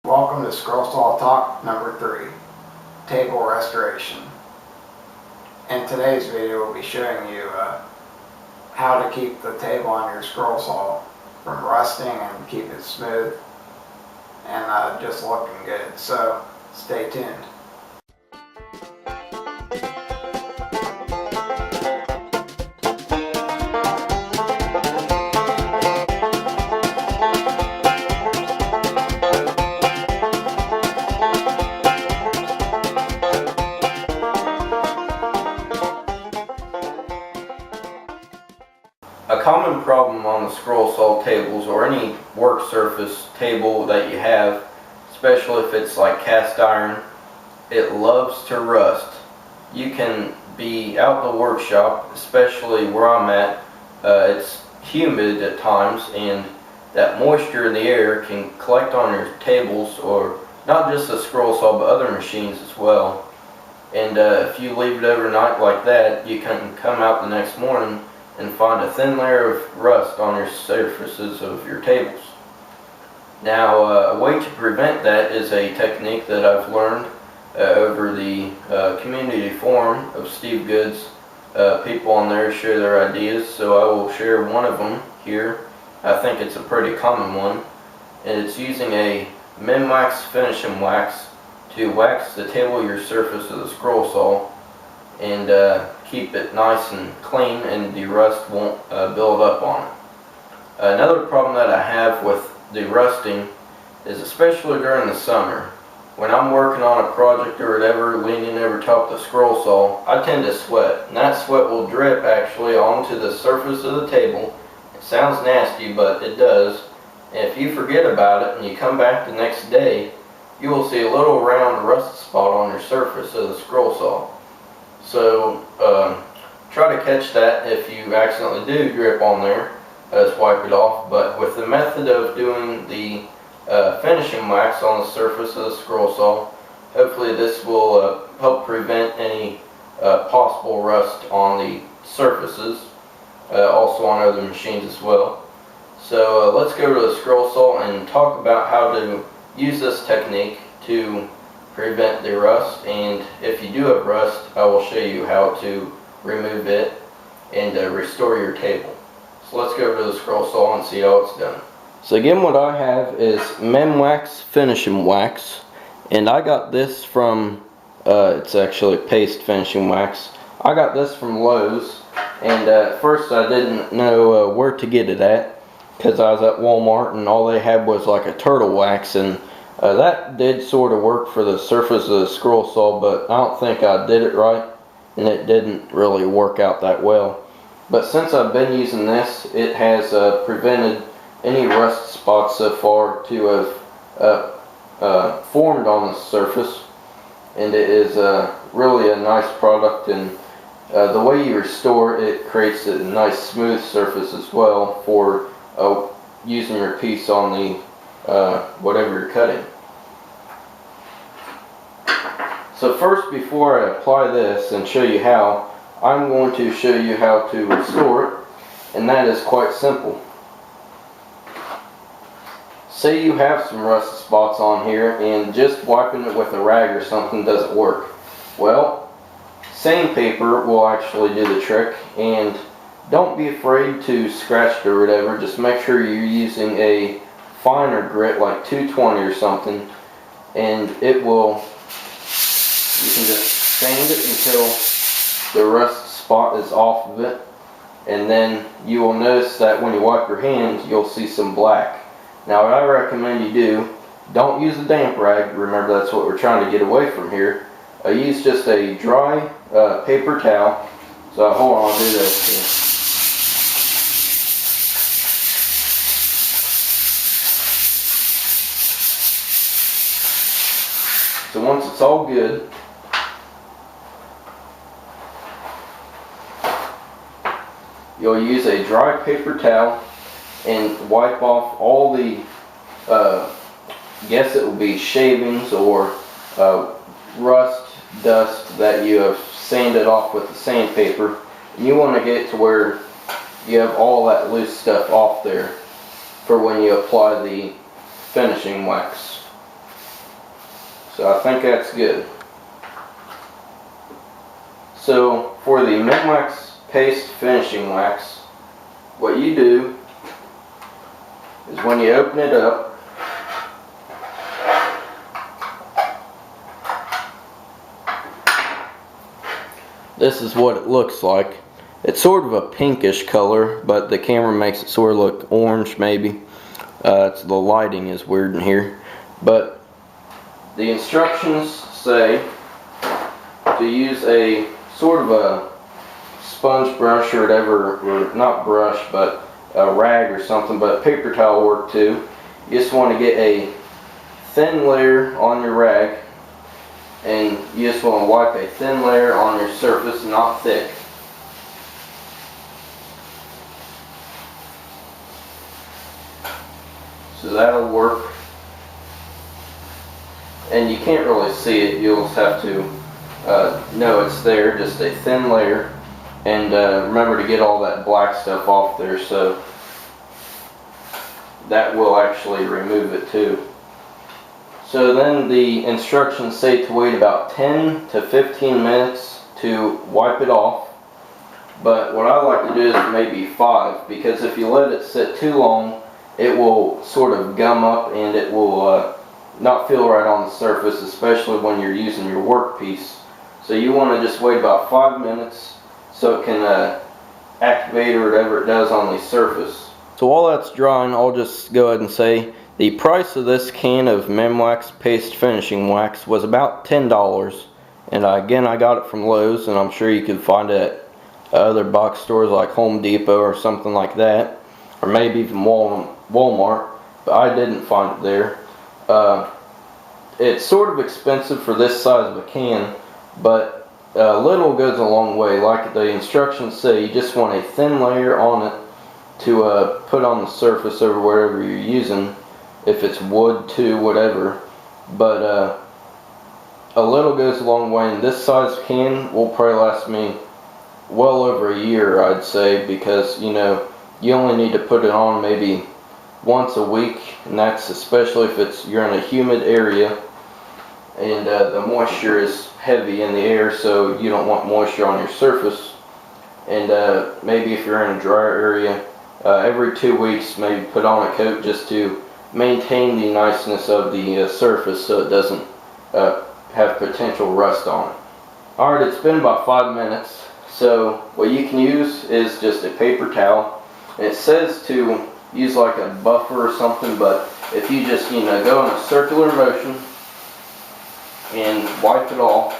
Welcome to Scroll Saw Talk number 3, Table Restoration. In today's video we'll be showing you how to keep the table on your scroll saw from rusting and keep it smooth and just looking good. So stay tuned. A common problem on the scroll saw tables or any work surface table that you have, especially if it's like cast iron, it loves to rust. You can be out in the workshop, especially where I'm at, it's humid at times, and that moisture in the air can collect on your tables, or not just the scroll saw but other machines as well. And if you leave it overnight like that, you can come out the next morning and find a thin layer of rust on your surfaces of your tables. Now, a way to prevent that is a technique that I've learned over the community forum of Steve Good's. People on there share their ideas, so I will share one of them here. I think it's a pretty common one, and it's using a Min-Wax finishing wax to wax the table of your surface of the scroll saw and keep it nice and clean, and the rust won't build up on it. Another problem that I have with the rusting is, especially during the summer, when I'm working on a project or whatever, leaning over top of the scroll saw, I tend to sweat, and that sweat will drip actually onto the surface of the table. It sounds nasty, but it does. And if you forget about it and you come back the next day, you will see a little round rust spot on your surface of the scroll saw. So try to catch that. If you accidentally do drip on there, just wipe it off. But with the method of doing the finishing wax on the surface of the scroll saw, hopefully this will help prevent any possible rust on the surfaces, also on other machines as well. So let's go to the scroll saw and talk about how to use this technique to prevent the rust. And if you do have rust, I will show you how to remove it and restore your table. So let's go over to the scroll saw and see how it's done. So again, what I have is Min-Wax finishing wax, and I got this from it's actually paste finishing wax. I got this from Lowe's, and at first I didn't know where to get it at, because I was at Walmart and all they had was like a turtle wax, and that did sort of work for the surface of the scroll saw, but I don't think I did it right, and it didn't really work out that well. But since I've been using this, it has prevented any rust spots so far to have formed on the surface, and it is really a nice product. And the way you restore it creates a nice smooth surface as well for using your piece on the whatever you're cutting. So first, before I apply this and show you how, I'm going to show you how to restore it, and that is quite simple. Say you have some rust spots on here and just wiping it with a rag or something doesn't work. Well, sandpaper will actually do the trick, and don't be afraid to scratch it or whatever. Just make sure you're using a finer grit like 220 or something, and it will, you can just sand it until the rust spot is off of it, and then you will notice that when you wipe your hands you'll see some black. Now what I recommend you do, don't use a damp rag. Remember, that's what we're trying to get away from here. Use just a dry paper towel. So hold on, I'll do this here. So once it's all good, you'll use a dry paper towel and wipe off all the, guess it will be shavings or rust, dust that you have sanded off with the sandpaper. And you want to get to where you have all that loose stuff off there for when you apply the finishing wax. So I think that's good. So for the Minwax paste finishing wax, what you do is when you open it up, this is what it looks like. It's sort of a pinkish color, but the camera makes it sort of look orange maybe. The lighting is weird in here. But the instructions say to use a sort of a sponge brush or whatever, or not brush, but a rag or something, but paper towel work too. You just want to get a thin layer on your rag, and you just want to wipe a thin layer on your surface, not thick. So that'll work. And you can't really see it, you'll just have to know it's there, just a thin layer. And remember to get all that black stuff off there, so that will actually remove it too. So then the instructions say to wait about 10 to 15 minutes to wipe it off. But what I like to do is maybe 5, because if you let it sit too long, it will sort of gum up and it will not feel right on the surface, especially when you're using your workpiece. So you want to just wait about 5 minutes so it can activate or whatever it does on the surface. So while that's drying, I'll just go ahead and say the price of this can of Minwax paste finishing wax was about $10. And again, I got it from Lowe's, and I'm sure you could find it at other box stores like Home Depot or something like that, or maybe even Walmart, but I didn't find it there. It's sort of expensive for this size of a can, but little goes a long way. Like the instructions say, you just want a thin layer on it to put on the surface over wherever you're using, if it's wood too, whatever. But a little goes a long way, and this size can will probably last me well over a year, I'd say, because you know, you only need to put it on maybe once a week, and that's especially if you're in a humid area and the moisture is heavy in the air, so you don't want moisture on your surface. And maybe if you're in a drier area, every 2 weeks maybe put on a coat just to maintain the niceness of the surface so it doesn't have potential rust on it. Alright, it's been about 5 minutes, so what you can use is just a paper towel. And it says to use like a buffer or something, but if you just, you know, go in a circular motion and wipe it off,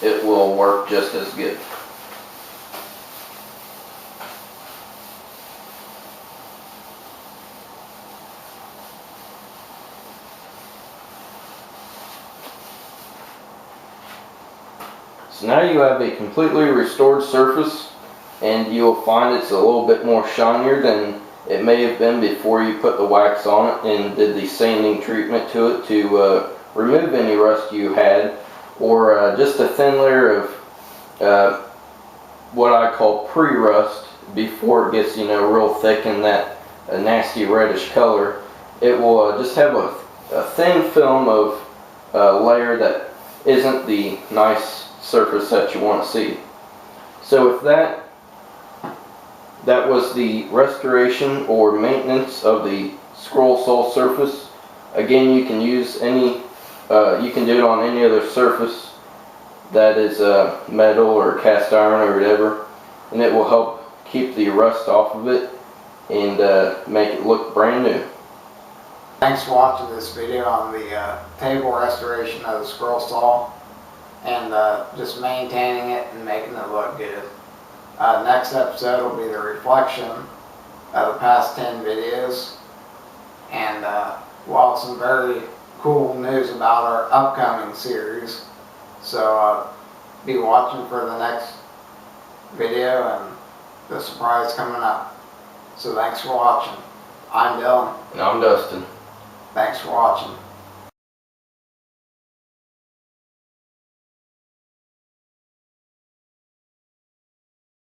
it will work just as good. So now you have a completely restored surface, and you'll find it's a little bit more shinier than it may have been before you put the wax on it and did the sanding treatment to it to remove any rust you had, or just a thin layer of what I call pre-rust before it gets, you know, real thick and that nasty reddish color. It will just have a thin film of layer that isn't the nice surface that you want to see. So with that was the restoration or maintenance of the scroll saw surface. Again, you can use any, you can do it on any other surface that is metal or cast iron or whatever, and it will help keep the rust off of it and make it look brand new. Thanks for watching this video on the table restoration of the scroll saw and just maintaining it and making it look good. Next episode will be the reflection of the past 10 videos, and we'll have some very cool news about our upcoming series. So be watching for the next video and the surprise coming up. So thanks for watching. I'm Dylan. And I'm Dustin. Thanks for watching.